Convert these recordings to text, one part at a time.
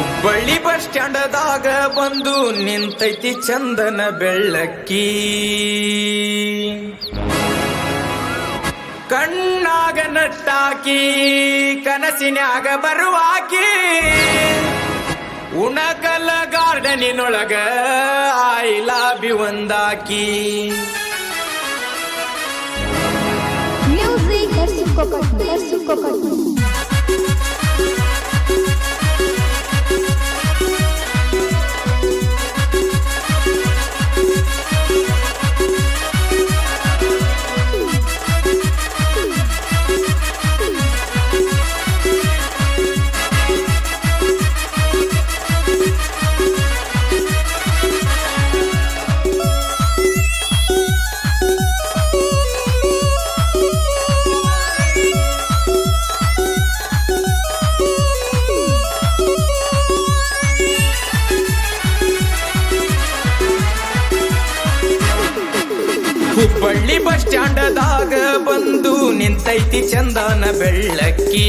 Hubballi bus ಸ್ಟ್ಯಾಂಡದಾಗ ಬಂದು ನಿಂತೈತಿ ಚಂದನ ಬೆಳ್ಳಕ್ಕಿ, ಕಣ್ಣಾಗ ನಟ್ಟಾಕಿ ಕನಸಿನ್ಯಾಗ ಬರುವಾಕಿ, ಉಣಕಲ ಗಾರ್ಡನಿನೊಳಗ ಐ ಲವ್ ಯು ಒಂದಾಕಿ. ಹುಬ್ಬಳ್ಳಿ ಬಸ್ ಸ್ಟ್ಯಾಂಡದಾಗ ಬಂದು ನಿಂತೈತಿ ಚಂದನ ಬೆಳ್ಳಕ್ಕಿ,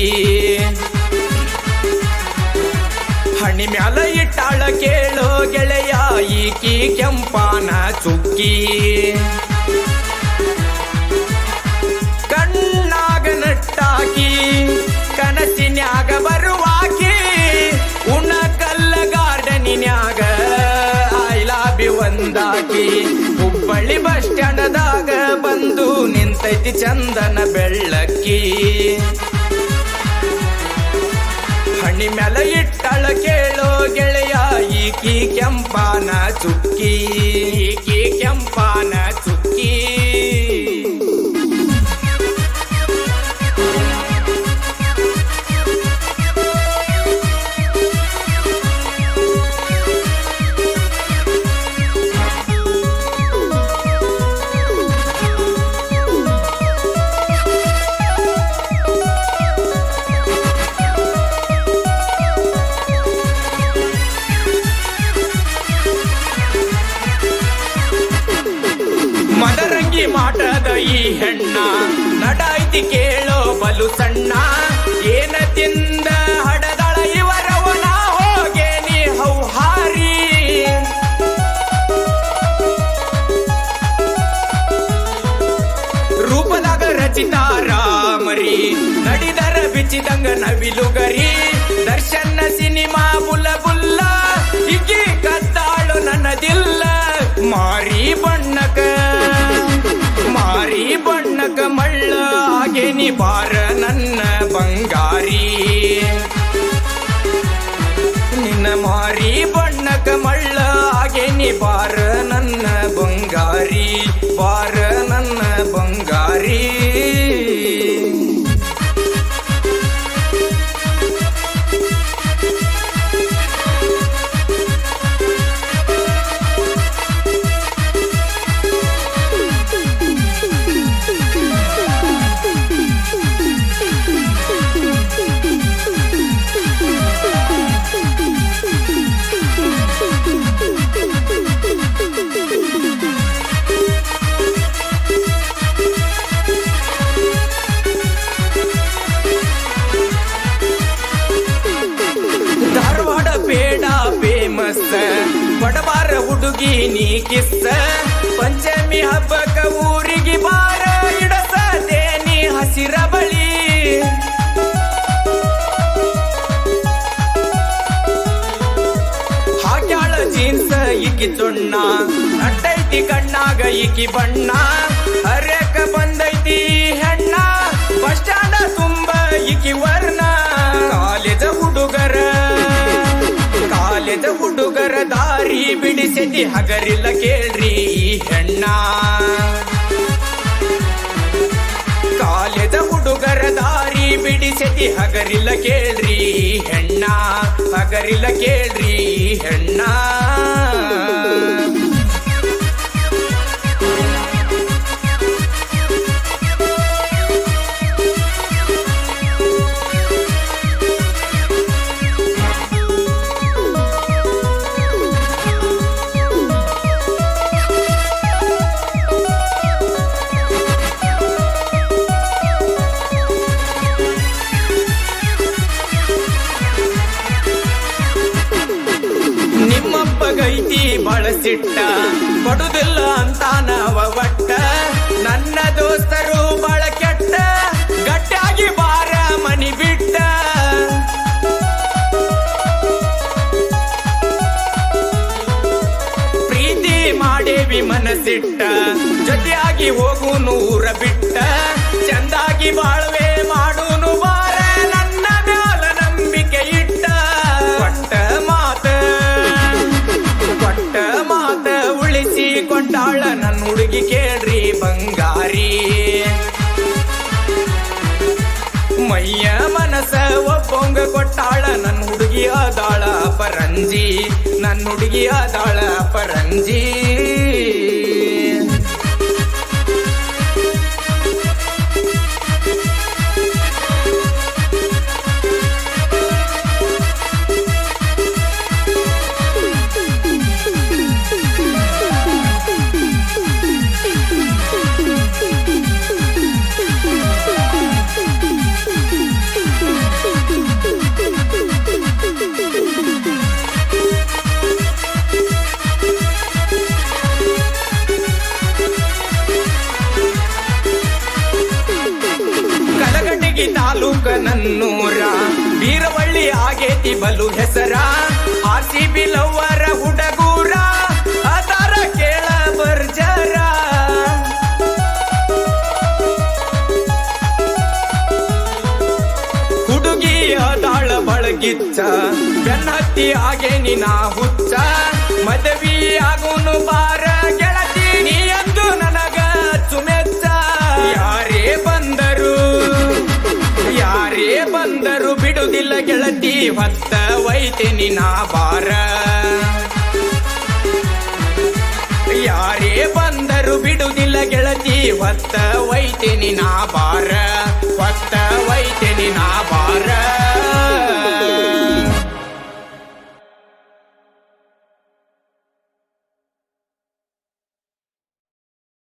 ಹಣಿ ಮ್ಯಾಲ ಇಟ್ಟಾಳ ಕೇಳೋ ಗೆಳೆಯ ಈಕಿ ಕೆಂಪಾನ ಚುಕ್ಕಿ, ಕಣ್ಣಾಗ ನಟ್ಟಾಕಿ ಕನಸಿನ್ಯಾಗ ಬರುವಾಕಿ, ಉಣಕಲ್ಲ ಗಾರ್ಡನಿನ್ಯಾಗ ಐ ಲವ್ ಯು ಒಂದಾಕಿ. ಹುಬ್ಬಳ್ಳಿ ಬಸ್ ಸ್ಟ್ಯಾಂಡದಾಗ ಬಂದು ನಿಂತೈತಿ ಚಂದನ ಬೆಳ್ಳಕ್ಕಿ, ಹಣ್ಣಿ ಮ್ಯಾಲ ಇಟ್ಟಳ ಕೇಳೋ ಗೆಳೆಯ ಈಕಿ ಕೆಂಪಾನ ಚುಕ್ಕಿ, ಈಕಿ ಕೆಂಪಾನ ಚುಕ್ಕಿ. ಮದರಂಗಿ ಮಾಟದ ಈ ಹೆಣ್ಣ ನಡಾಯ್ತಿ ಕೇಳೋ ಬಲು ಸಣ್ಣ, ಏನ ತಿಂದ ಹಡದಳ ಇವರವನ ಹೋಗೇನಿ ಹೌಹಾರಿ, ರೂಪದಾಗ ರಚಿತಾರಾಮರಿ ನಡಿದರ ಬಿಚ್ಚಿದಂಗ ನವಿಲುಗರಿ, ದರ್ಶನ ಸಿನಿಮಾ ಬುಲ್ಲ ಬುಲ್ಲ ಇಕ್ಕಿ ಕತ್ತಾಳು ನನ್ನದಿಲ್ಲ, ಮಾರಿ ಬಣ್ಣಕ ಮಳ್ಳ ಆಗೇನಿ ಬಾರ ನನ್ನ ಬಂಗಾರಿ, ನಿನ್ನ ಮಾರಿ ಬಣ್ಣಕ ಮಳ್ಳ ಆಗೇನಿ ಬಾರ ನನ್ನ ಬಂಗಾರಿ, ಬಾರ ನನ್ನ ಬಂಗಾರಿ. ಧಾರವಾಡ ಬೇಡ ಫೇಮಸ್ ಬಡಬಾರ ಹುಡುಗಿ ನೀ ಕಿಸ್ಸ, ಪಂಚಮಿ ಹಬ್ಬಕ್ಕ ಊರಿಗೆ ಬಾರ ಇಡಸದೇನಿ ಹಸಿರ ಬಳಿ, ಹಾಕ್ಯಾಳ ಜೀನ್ಸ್ ಇಕ್ಕಿ ಚೊಣ್ಣ ನಟ್ಟೈತಿ ಕಣ್ಣಾಗ ಇಕ್ಕಿ ಬಣ್ಣ, ಹರ್ಯಕ ಬಂದೈತಿ ಹೆಣ್ಣ ಬಸ್ ಸ್ಟ್ಯಾಂಡ ತುಂಬ ಇಕ್ಕಿ ವರ್ಣ, ಕಾಲೇಜ ಹುಡುಗರ ದಾರಿ ಬಿಡಿಸತಿ ಹಗರಿಲ್ಲ ಕೇಳ್ರಿ ಹೆಣ್ಣ, ಕಾಲೇಜ ಹುಡುಗರ ದಾರಿ ಬಿಡಿಸತಿ ಹಗರಿಲ್ಲ ಕೇಳ್ರಿ ಹೆಣ್ಣ, ಹಗರಿಲ್ಲ ಕೇಳ್ರಿ ಹೆಣ್ಣ. ಐತಿ ಬಳಸಿಟ್ಟ ಕೊಡುದಿಲ್ಲ ಅಂತ ನಾವ ಒಟ್ಟ ನನ್ನ ದೋಸ್ತರು ಬಾಳ ಕೆಟ್ಟ ಗಟ್ಟಿಯಾಗಿ ಬಾರ ಮನಿ ಬಿಟ್ಟ ಪ್ರೀತಿ ಮಾಡೇವಿ ಮನಸ್ಸಿಟ್ಟ ಜೊತೆಯಾಗಿ ಹೋಗು ನೂರ ಬಿಟ್ಟ ಚಂದಾಗಿ ಬಾಳ್ವೆ ಮಾಡೂನು ಬಾರ ನನ್ನ ಮ್ಯಾಲ ನಂಬಿಕೆ ಇಟ್ಟ ಕೊಟ್ಟ ಮಾತ ಉಳಿಸಿ ಕೊಂಡಾಳ ನನ್ನ ಹುಡುಗಿ ಕೇಳ್ರಿ ಬಂಗಾರಿ ಮೈಯ ಮನಸ ಒಬ್ಬಂಗ ಕೊಟ್ಟಾಳ ನನ್ನ ಹುಡುಗಿ ಆದಾಳ ಪರಂಜಿ ನನ್ನ ಹುಡುಗಿ ಆದಾಳ ಪರಂಜಿ ತಾಲೂಕ ನನ್ನೂರ ಬೀರವಳ್ಳಿ ಆಗೇತಿ ಬಲು ಹೆಸರ RCB ಲವ್ವರ ಹುಡುಗೂರ ಅದರ ಕೇಳ ಬರ್ಜರ ಹುಡುಗಿ ಅದಾಳ ಬಳಗಿಚ್ಚ ಬೆನ್ನತ್ತಿ ಆಗೇನಿ ನಾ ಹುಚ್ಚ ಮದುವೆ ಆಗೋನು ಬಾರ ಗೆಳತಿ ನೀ ಅಂದು ನನಗ ಚುಮೆಚ್ಚ ಯಾರೇ ಬಂದರು ಬಿಡುದಿಲ್ಲ ಗೆಳತಿ ಹೊತ್ತ ವೈತೇನಿ ನಾ ಬಾರ ಯಾರೇ ಬಂದರು ಬಿಡುದಿಲ್ಲ ಗೆಳತಿ ಹೊತ್ತ ವೈತೇನಿ ನಾ ಬಾರ ಹೊತ್ತ ವೈತೇನಿ ನಾ ಬಾರ